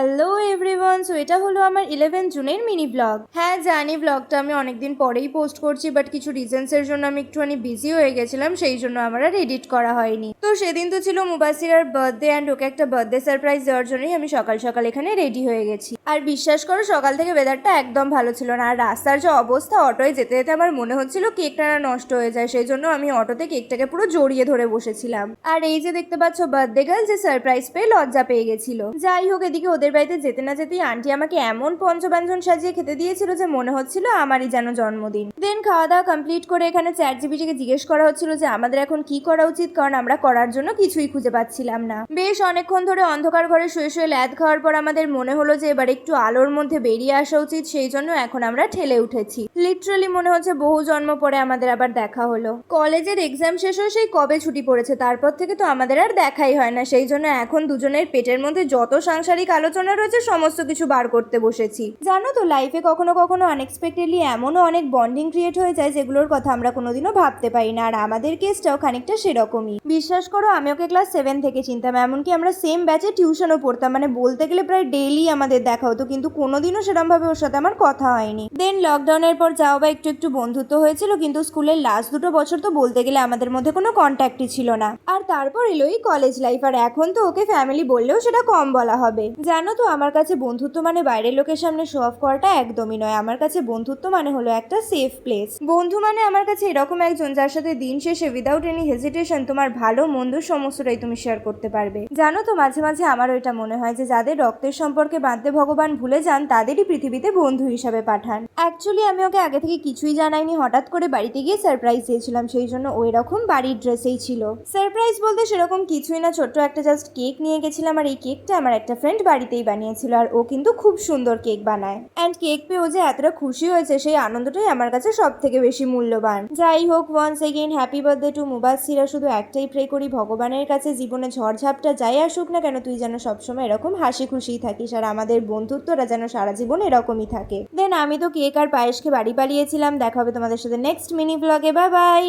Hello everyone, so এটা হলো আমার 11 জুনের মিনি ব্লগ। হ্যাঁ জানি ব্লগটা আমি অনেকদিন পরেই পোস্ট করছি, বাট কিছু রিজনসের জন্য আমি একটুখানি বিজি হয়ে গেছিলাম, সেই জন্য আমার আর এডিট করা হয়নি। তো সেদিন তো ছিল মুবাসিরার বার্থডে অ্যান্ড ওকে একটা বার্থডে সারপ্রাইজ দেওয়ার জন্যই আমি সকাল সকাল এখানে রেডি হয়ে গেছি। আর বিশ্বাস করো সকাল থেকে ওয়েদারটা একদম ভালো ছিল না, আর রাস্তার যে অবস্থা, অটোয় যেতে যেতে আমার মনে হচ্ছিল কেকটা না নষ্ট হয়ে যায়, সেই জন্য আমি অটোতে কেকটাকে পুরো জড়িয়ে ধরে বসেছিলাম। আর এই যে দেখতে পাচ্ছ বার্থডে গার্ল যে সারপ্রাইজ পেয়ে লজ্জা পেয়ে গেছিল। যাই হোক, এদিকে ওদের বাড়িতে যেতে না যেতেই আন্টি আমাকে এমন পঞ্চব্যঞ্জন সাজিয়ে খেতে দিয়েছিল যে মনে হচ্ছিল আমারই যেন জন্মদিন। দেন খাওয়া দাওয়া কমপ্লিট করে এখানে চ্যাট জিপিটিকে জিজ্ঞেস করা হচ্ছিল যে আমাদের এখন কি করা উচিত, কারণ আমরা করার জন্য কিছুই খুঁজে পাচ্ছিলাম না। বেশ অনেকক্ষণ ধরে অন্ধকার ঘরে শুয়ে শুয়ে ল্যাদ খাওয়ার পর আমাদের মনে হলো যে এবার একটু আলোর মধ্যে বেরিয়ে আসা উচিত, সেই জন্য এখন আমরা ঠেলে উঠেছি। লিটারালি মনে হচ্ছে বহু জন্ম পরে আমাদের আবার দেখা হলো। কলেজের এক্সাম শেষ হয়ে সেই কবে ছুটি পড়েছে, তারপর থেকে তো আমাদের আর দেখাই হয় না, সেই জন্য এখন দুজনের পেটের মধ্যে যত সাংসারিক আলোচনা রয়েছে সমস্ত কিছু বার করতে বসেছি। জানো তো লাইফে কখনো কখনো আনএক্সপেক্টেডলি এমনও অনেক বন্ডিং ক্রিয়েট হয়ে যায় যেগুলোর কথা আমরা কোনোদিনও ভাবতে পারি না, আর আমাদের কেসটাও খানিকটা সেরকমই। বিশ্বাস করো আমি ওকে ক্লাস 7 থেকে চিনতাম, এমনকি আমরা সেম ব্যাচে টিউশনও পড়তাম, মানে বলতে গেলে প্রায় ডেইলি আমাদের দেখা হতো, কিন্তু কোনোদিনও সেরকম ভাবে ওর সাথে আমার কথা হয়নি। দেন লকডাউনের পর যাও বা একটু একটু বন্ধুত্ব হয়েছিল, কিন্তু স্কুলের লাস্ট 2 বছর তো বলতে গেলে আমাদের মধ্যে কোনো কন্ট্যাক্টই ছিল না। আর তারপর এলো এই কলেজ লাইফ, আর এখন তো ওকে ফ্যামিলি বললেও সেটা কম বলা হবে। জানো তো আমার কাছে বন্ধুত্ব মানে বাইরের লোকের সামনে শো অফ করাটা একদমই নয়। আমার কাছে বন্ধুত্ব মানে হলো একটা সেফ প্লেস। বন্ধু মানে আমার কাছে এরকম একজন যার সাথে দিন শেষে উইদাউট এনি হেজিটেশন তোমার ভালো মন্দ সমস্তটাই তুমি শেয়ার করতে পারবে। জানো তো মাঝে মাঝে আমার ওইটা মনে হয় যে যাদের রক্তের সম্পর্কে বাঁধতে ভগবান ভুলে যান তাদেরই পৃথিবীতে বন্ধু হিসাবে পাঠান। অ্যাকচুয়ালি আমি ওকে আগে থেকে কিছুই জানাইনি, হঠাৎ করে বাড়িতে গিয়ে সারপ্রাইজ দিয়েছিলাম, সেই জন্য ওই রকম বাড়ির ড্রেসেই ছিল। সারপ্রাইজ বলতে সেরকম কিছুই না, ছোট্ট একটা জাস্ট কেক নিয়ে গেছিলাম, আর এই কেকটা আমার একটা ফ্রেন্ড বাড়িতেই বানিয়েছিল, আর ও কিন্তু খুব সুন্দর কেক বানায়। অ্যান্ড কেক পেয়ে ও যে এতটা খুশি হয়েছে সেই আনন্দটাই আমার কাছে সব থেকে বেশি মূল্যবান। যাই হোক, once again happy birthday to Mubashira. শুধু একটাই প্রে করি ভগবানের কাছে জীবনে ঝড়ঝাপটা যাই আসুক না কেন তুই যেন সবসময় এরকম হাসি খুশিই থাকিস, আর আমাদের বন্ধুত্বটা যেন সারা জীবন এরকমই থাকে। দেন আমি তো কেক আর পায়েসকে বাড়ি পালিয়েছিলাম। দেখা হবে তোমাদের সাথে নেক্সট মিনি ব্লগে। Bye bye.